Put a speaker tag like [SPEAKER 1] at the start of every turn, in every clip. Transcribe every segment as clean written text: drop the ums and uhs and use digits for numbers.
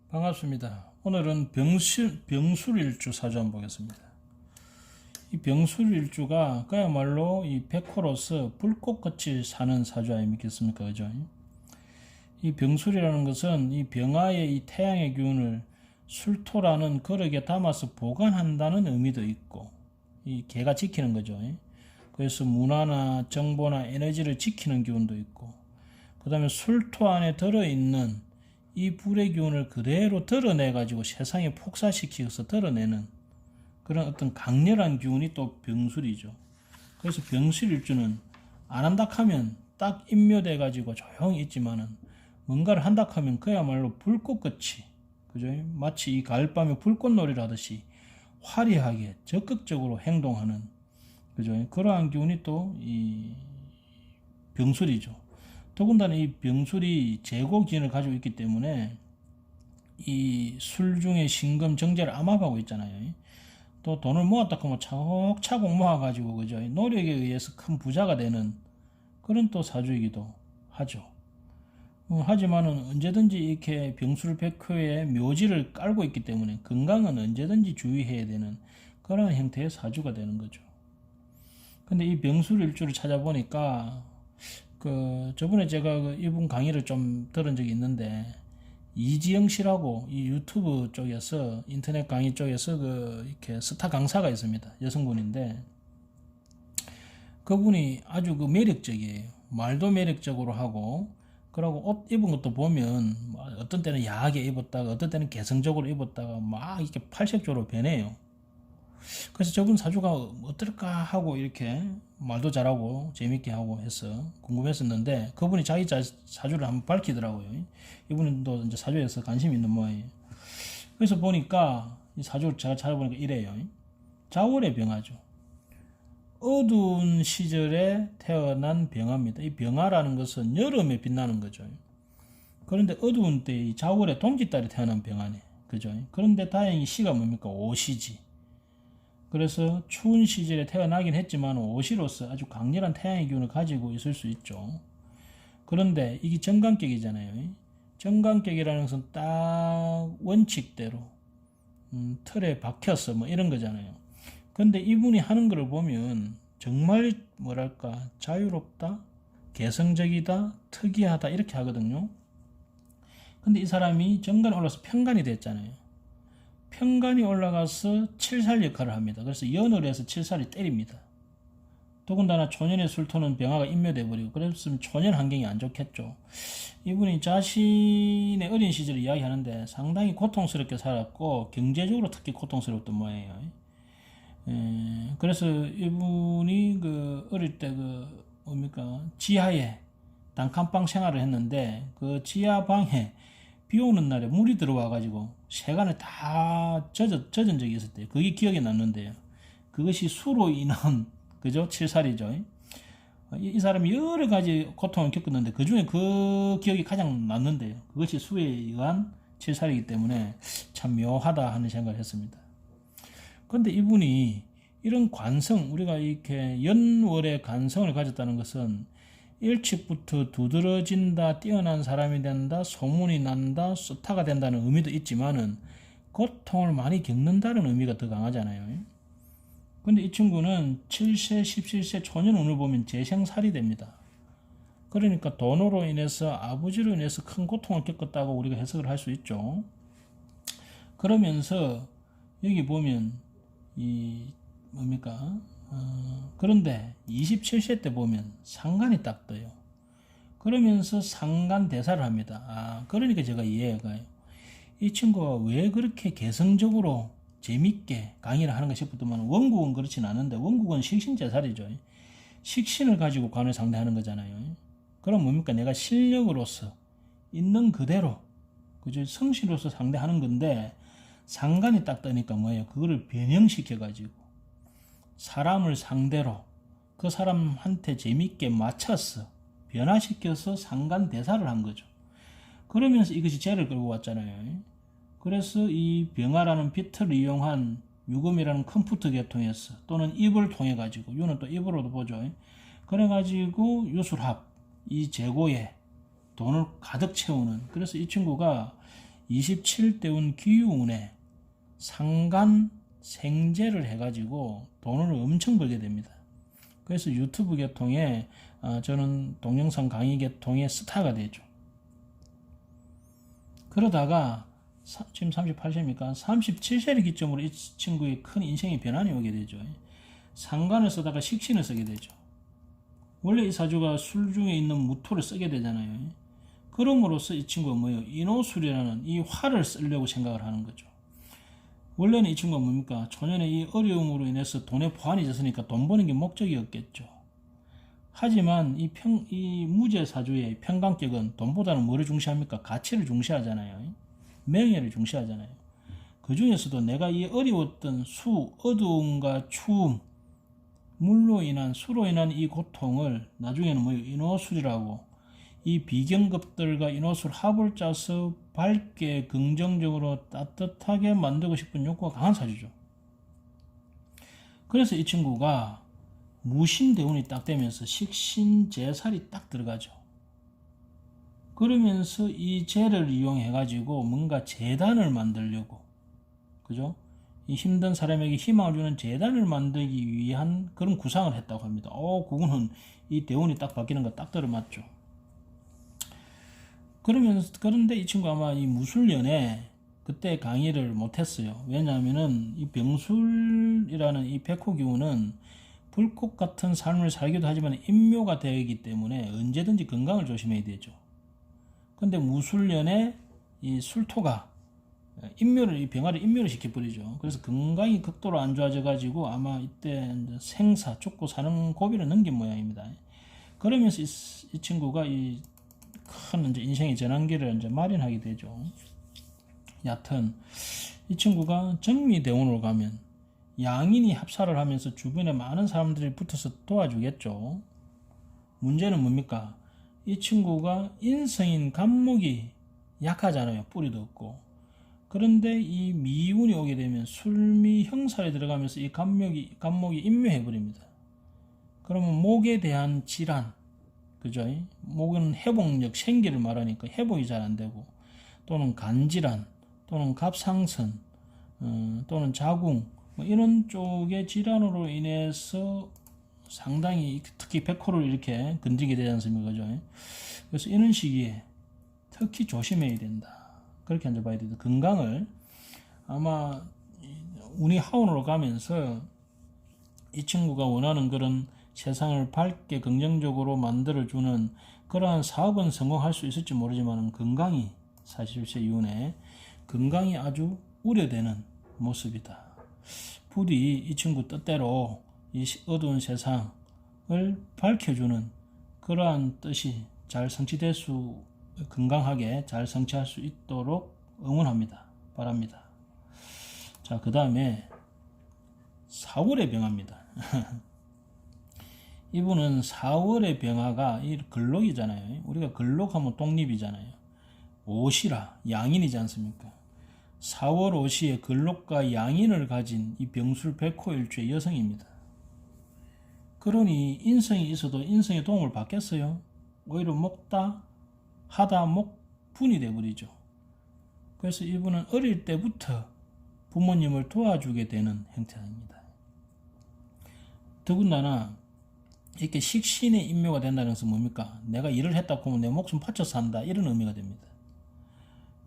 [SPEAKER 1] 반갑습니다. 오늘은 병술일주 사주 한번 보겠습니다. 이 병술일주가 그야말로 이 백호로서 불꽃같이 사는 사주 아니겠습니까? 그죠? 이 병술이라는 것은 이 병화의 이 태양의 기운을 술토라는 그릇에 담아서 보관한다는 의미도 있고, 이 개가 지키는 거죠. 그래서 문화나 정보나 에너지를 지키는 기운도 있고, 그 다음에 술토 안에 들어있는 이 불의 기운을 그대로 드러내가지고 세상에 폭사시켜서 드러내는 그런 어떤 강렬한 기운이 또 병술이죠. 그래서 병술일주는 안 한다 하면 딱 인묘돼가지고 조용히 있지만은 뭔가를 한다 하면 그야말로 불꽃같이, 그죠? 마치 이 가을밤에 불꽃놀이를 하듯이 화려하게 적극적으로 행동하는, 그죠? 그러한 기운이 또 이 병술이죠. 더군다나 이 병술이 제고기운을 가지고 있기 때문에 이 술 중에 신금 정제를 암압하고 있잖아요. 또 돈을 모았다 하면 차곡차곡 모아가지고, 그죠? 노력에 의해서 큰 부자가 되는 그런 또 사주이기도 하죠. 하지만은 언제든지 이렇게 병술백호의 묘지를 깔고 있기 때문에 건강은 언제든지 주의해야 되는 그런 형태의 사주가 되는 거죠. 근데 이 병술일주를 찾아보니까 저번에 제가 이분 강의를 좀 들은 적이 있는데, 이지영 씨라고 이 유튜브 쪽에서, 인터넷 강의 쪽에서 이렇게 스타 강사가 있습니다. 여성분인데, 그분이 아주 매력적이에요. 말도 매력적으로 하고, 그리고 옷 입은 것도 보면 어떤 때는 야하게 입었다가 어떤 때는 개성적으로 입었다가 막 이렇게 팔색조로 변해요. 그래서 저분 사주가 어떨까 하고 이렇게 말도 잘하고 재밌게 하고 해서 궁금했었는데, 그분이 자기 사주를 한번 밝히더라고요. 이분도 이제 사주에서 관심이 있는 모양이에요. 그래서 보니까 이 사주를 제가 찾아보니까 이래요. 자월의 병화죠. 어두운 시절에 태어난 병화입니다. 이 병화라는 것은 여름에 빛나는 거죠. 그런데 어두운 때 이 자월에 동짓달에 태어난 병화네. 그죠? 그런데 다행히 시가 뭡니까? 오시지. 그래서 추운 시절에 태어나긴 했지만 오시로서 아주 강렬한 태양의 기운을 가지고 있을 수 있죠. 그런데 이게 정관격이잖아요. 정관격이라는 것은 딱 원칙대로 틀에 박혀서 뭐 이런 거잖아요. 근데 이분이 하는 걸 보면 정말 뭐랄까 자유롭다, 개성적이다, 특이하다 이렇게 하거든요. 근데 이 사람이 정관에 올라서 편관이 됐잖아요. 편관이 올라가서 칠살 역할을 합니다. 그래서 연을 해서 칠살이 때립니다. 더군다나 초년의 술토는 병화가 인묘돼 버리고, 그랬으면 초년 환경이 안 좋겠죠. 이분이 자신의 어린 시절을 이야기하는데 상당히 고통스럽게 살았고 경제적으로 특히 고통스러웠던 모양이에요. 그래서 이분이 어릴 때 뭡니까 지하에 단칸방 생활을 했는데, 그 지하방에 비 오는 날에 물이 들어와 가지고 세간을 다 젖은 적이 있었대요. 그게 기억에 남는데요. 그것이 수로 인한, 그죠? 칠살이죠. 이 사람이 여러 가지 고통을 겪었는데 그 중에 그 기억이 가장 남는데요. 그것이 수에 의한 칠살이기 때문에 참 묘하다 하는 생각을 했습니다. 그런데 이분이 이런 관성, 우리가 이렇게 연월의 관성을 가졌다는 것은 일찍부터 두드러진다, 뛰어난 사람이 된다, 소문이 난다, 스타가 된다는 의미도 있지만은 고통을 많이 겪는다는 의미가 더 강하잖아요. 근데 이 친구는 7세, 17세 초년운을 보면 재생살이 됩니다. 그러니까 돈으로 인해서, 아버지로 인해서 큰 고통을 겪었다고 우리가 해석을 할 수 있죠. 그러면서 여기 보면 그런데 27세 때 보면 상간이 딱 떠요. 그러면서 상간 대사를 합니다. 그러니까 제가 이해가 가요. 이 친구가 왜 그렇게 개성적으로 재밌게 강의를 하는가 싶었더만, 원국은 그렇진 않은데, 원국은 식신제살이죠. 식신을 가지고 관을 상대하는 거잖아요. 그럼 뭡니까? 내가 실력으로서 있는 그대로, 그죠? 성실로서 상대하는 건데, 상간이 딱 뜨니까 뭐예요? 그거를 변형시켜 가지고 사람을 상대로 그 사람한테 재밌게 맞춰서 변화시켜서 상간 대사를 한 거죠. 그러면서 이것이 죄를 끌고 왔잖아요. 그래서 이 병화라는 빛을 이용한 유금이라는 컴퓨터 계통에서, 또는 입을 통해 가지고, 유는 또 입으로도 보죠. 그래 가지고 유술합, 이 재고에 돈을 가득 채우는, 그래서 이 친구가 27대운 기유운에 상간 생제를 해가지고 돈을 엄청 벌게 됩니다. 그래서 유튜브 계통에 저는 동영상 강의 계통의 스타가 되죠. 그러다가 지금 38세입니까? 37세를 기점으로 이 친구의 큰 인생의 변환이 오게 되죠. 상간을 쓰다가 식신을 쓰게 되죠. 원래 이 사주가 술 중에 있는 무토를 쓰게 되잖아요. 그럼으로써 이 친구가 뭐예요? 인호술이라는 이 화를 쓰려고 생각을 하는 거죠. 원래는 이 친구가 뭡니까? 초년에 이 어려움으로 인해서 돈에 보완이 졌으니까 돈 버는 게 목적이었겠죠. 하지만 이 무제 사주의 평강격은 돈보다는 뭐를 중시합니까? 가치를 중시하잖아요. 명예를 중시하잖아요. 그 중에서도 내가 이 어려웠던 어두움과 추움, 수로 인한 이 고통을 나중에는 뭐예요? 인호술이라고 이 비경급들과 인호술 합을 짜서 밝게 긍정적으로 따뜻하게 만들고 싶은 욕구가 강한 사주죠. 그래서 이 친구가 무신대운이 딱 되면서 식신재살이 딱 들어가죠. 그러면서 이 재를 이용해 가지고 뭔가 재단을 만들려고, 그죠? 이 힘든 사람에게 희망을 주는 재단을 만들기 위한 그런 구상을 했다고 합니다. 그거는 이 대운이 딱 바뀌는 거 딱 들어맞죠. 그런데 이 친구 아마 이 무술년에 그때 강의를 못했어요. 왜냐하면은 이 병술이라는 이 백호기운은 불꽃 같은 삶을 살기도 하지만 인묘가 되기 때문에 언제든지 건강을 조심해야 되죠. 근데 무술년에 이 술토가 이 병화를 인묘를 시켜버리죠. 그래서 건강이 극도로 안 좋아져 가지고 아마 이때 죽고 사는 고비를 넘긴 모양입니다. 그러면서 이 친구가 이 큰 인생의 전환기를 마련하게 되죠. 여하튼 이 친구가 정미대운으로 가면 양인이 합사를 하면서 주변에 많은 사람들이 붙어서 도와주겠죠. 문제는 뭡니까? 이 친구가 인성인 간목이 약하잖아요. 뿌리도 없고. 그런데 이 미운이 오게 되면 술미 형살에 들어가면서 이 간목이 인묘해버립니다. 그러면 목에 대한 질환, 그죠? 목은 회복력, 생기를 말하니까 회복이 잘 안 되고, 또는 간질환, 또는 갑상선, 또는 자궁, 이런 쪽의 질환으로 인해서 상당히 특히 백호를 이렇게 건드리게 되지 않습니까? 그죠? 그래서 이런 시기에 특히 조심해야 된다. 그렇게 봐야 된다. 건강을 아마 운이 하운으로 가면서 이 친구가 원하는 그런 세상을 밝게 긍정적으로 만들어주는 그러한 사업은 성공할 수 있을지 모르지만 건강이 40세 이후에 건강이 아주 우려되는 모습이다. 부디 이 친구 뜻대로 이 어두운 세상을 밝혀주는 그러한 뜻이 잘 성취될 건강하게 잘 성취할 수 있도록 응원합니다. 바랍니다. 자, 그 다음에 4월의 병화입니다. 이분은 4월의 병화가 이 근록이잖아요. 우리가 근록하면 독립이잖아요. 오시라, 양인이지 않습니까? 4월 오시에 근록과 양인을 가진 이 병술 백호일주의 여성입니다. 그러니 인성이 있어도 인성의 도움을 받겠어요? 오히려 먹다 하다 목분이 되어버리죠. 그래서 이분은 어릴 때부터 부모님을 도와주게 되는 형태입니다. 더군다나 이렇게 식신의 인묘가 된다는 것은 뭡니까? 내가 일을 했다 보면 내 목숨 바쳐 산다, 이런 의미가 됩니다.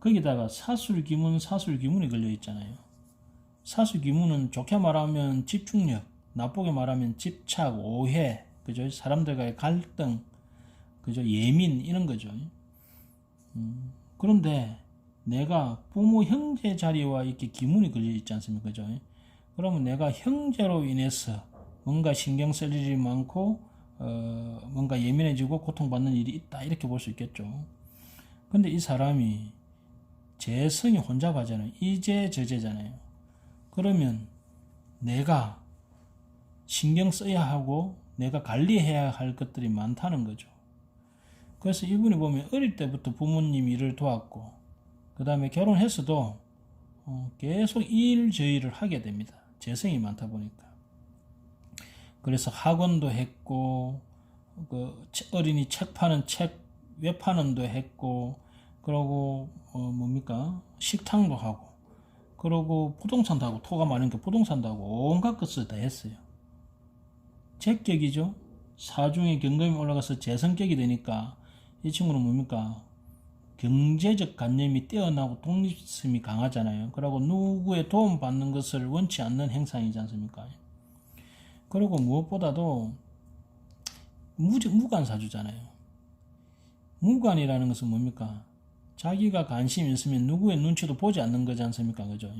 [SPEAKER 1] 거기다가 사술기문이 걸려 있잖아요. 사술기문은 좋게 말하면 집중력, 나쁘게 말하면 집착, 오해, 그죠? 사람들과의 갈등, 그죠? 예민, 이런 거죠. 그런데 내가 부모 형제 자리와 이렇게 기문이 걸려 있지 않습니까? 그죠? 그러면 내가 형제로 인해서 뭔가 신경 쓸 일이 많고 뭔가 예민해지고 고통받는 일이 있다, 이렇게 볼 수 있겠죠. 근데 이 사람이 재성이 혼잡하잖아요. 이재 저재잖아요. 그러면 내가 신경 써야 하고 내가 관리해야 할 것들이 많다는 거죠. 그래서 이분이 보면 어릴 때부터 부모님 일을 도왔고, 그 다음에 결혼했어도 계속 일저일을 하게 됩니다. 재성이 많다 보니까. 그래서 학원도 했고, 어린이 책 파는 책 외판원도 했고, 그러고 뭡니까 식당도 하고, 그러고 부동산도 하고, 토가 많으니까 부동산도 하고 온갖 것을 다 했어요. 제격이죠. 사중에 경금이 올라가서 재성격이 되니까 이 친구는 뭡니까 경제적 관념이 뛰어나고 독립심이 강하잖아요. 그리고 누구의 도움 받는 것을 원치 않는 행상이지 않습니까? 그리고 무엇보다도 무관사주잖아요. 무관이라는 것은 뭡니까? 자기가 관심이 있으면 누구의 눈치도 보지 않는 거지 않습니까? 그죠?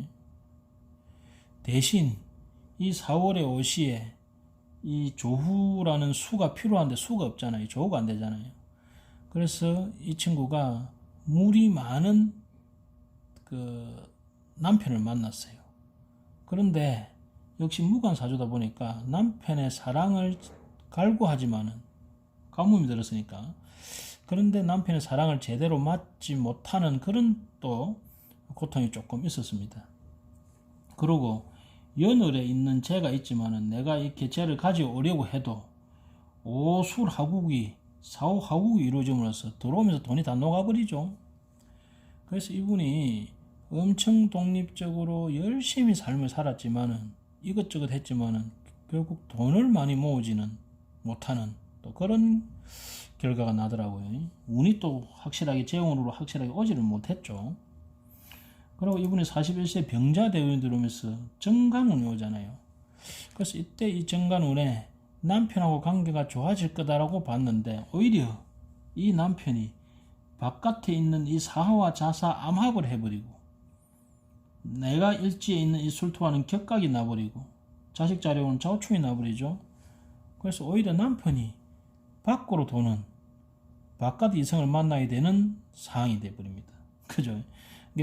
[SPEAKER 1] 대신 이 4월의 오시에 이 조후라는 수가 필요한데 수가 없잖아요. 조후가 안 되잖아요. 그래서 이 친구가 물이 많은 그 남편을 만났어요. 그런데 역시 무관사주다 보니까 남편의 사랑을 갈구하지만은 가뭄이 들었으니까, 그런데 남편의 사랑을 제대로 받지 못하는 그런 또 고통이 조금 있었습니다. 그리고 연월에 있는 재가 있지만은 내가 이 개체를 가지고 오려고 해도 오술하국이 사후하국이 이루어짐으로써 들어오면서 돈이 다 녹아버리죠. 그래서 이분이 엄청 독립적으로 열심히 삶을 살았지만은 이것저것 했지만은 결국 돈을 많이 모으지는 못하는 또 그런 결과가 나더라고요. 운이 또 확실하게 재운으로 확실하게 오지를 못했죠. 그리고 이분이 41세 병자대운이 들어오면서 정관운이 오잖아요. 그래서 이때 이 정관운에 남편하고 관계가 좋아질 거다라고 봤는데 오히려 이 남편이 바깥에 있는 이 사화와 자사 암합을 해버리고 내가 일지에 있는 이 술토와는 격각이 나버리고 자식 자려고는 좌우충이 나버리죠. 그래서 오히려 남편이 밖으로 도는 바깥 이성을 만나야 되는 상황이 되어버립니다. 그죠?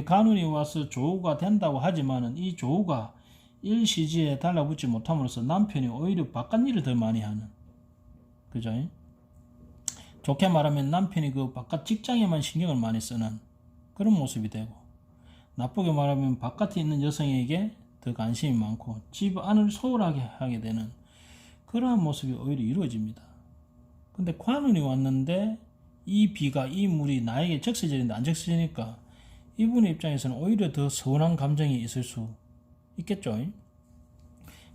[SPEAKER 1] 간운이 와서 조우가 된다고 하지만은 이 조우가 일시지에 달라붙지 못함으로써 남편이 오히려 바깥 일을 더 많이 하는, 그죠? 좋게 말하면 남편이 그 바깥 직장에만 신경을 많이 쓰는 그런 모습이 되고, 나쁘게 말하면 바깥에 있는 여성에게 더 관심이 많고 집 안을 소홀하게 하게 되는 그러한 모습이 오히려 이루어집니다. 근데 관운이 왔는데 이 비가 이 물이 나에게 적셔지는데 안 적셔지니까 이분의 입장에서는 오히려 더 서운한 감정이 있을 수 있겠죠.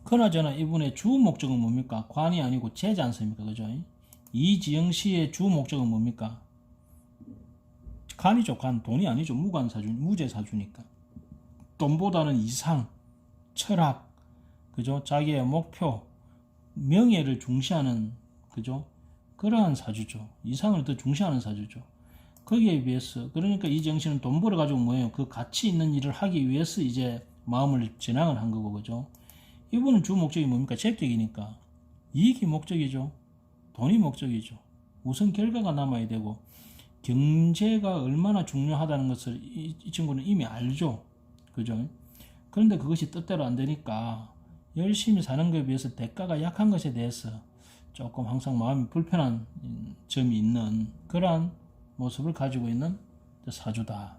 [SPEAKER 1] 그나저나 이분의 주 목적은 뭡니까? 관이 아니고 재지 않습니까? 그죠? 이지영씨의 주 목적은 뭡니까? 간이죠. 간. 돈이 아니죠. 무관사주, 무재사주니까. 돈보다는 이상, 철학, 그죠? 자기의 목표, 명예를 중시하는, 그죠? 그러한 사주죠. 이상을 더 중시하는 사주죠. 거기에 비해서, 그러니까 이지영씨는 돈 벌어가지고 뭐예요? 그 가치 있는 일을 하기 위해서 이제 마음을 진앙을 한 거고, 그죠? 이분은 주 목적이 뭡니까? 재격이니까. 이익이 목적이죠. 돈이 목적이죠. 우선 결과가 남아야 되고, 경제가 얼마나 중요하다는 것을 이 친구는 이미 알죠. 그죠? 그런데 그것이 뜻대로 안 되니까 열심히 사는 것에 비해서 대가가 약한 것에 대해서 조금 항상 마음이 불편한 점이 있는 그러한 모습을 가지고 있는 사주다.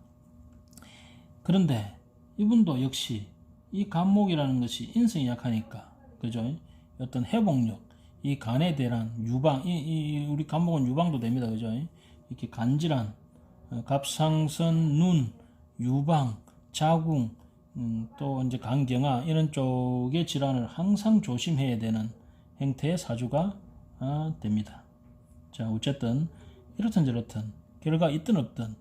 [SPEAKER 1] 그런데 이분도 역시 이 간목이라는 것이 인성이 약하니까, 그죠? 어떤 회복력, 이 간에 대한 유방, 우리 간목은 유방도 됩니다. 그죠? 이렇게 간질환, 갑상선, 눈, 유방, 자궁, 또 이제 간경화 이런 쪽의 질환을 항상 조심해야 되는 형태의 사주가 됩니다. 자, 어쨌든 이렇든 저렇든 결과 있든 없든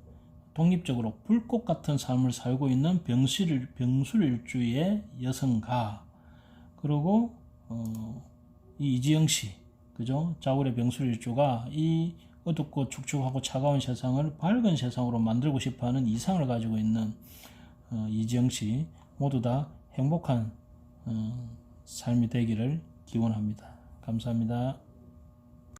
[SPEAKER 1] 독립적으로 불꽃 같은 삶을 살고 있는 병술일주의 여성가, 그리고 이 이지영 씨, 그죠? 자울의 병술일주가 이 어둡고 축축하고 차가운 세상을 밝은 세상으로 만들고 싶어하는 이상을 가지고 있는 이지영 씨 모두 다 행복한 삶이 되기를 기원합니다. 감사합니다.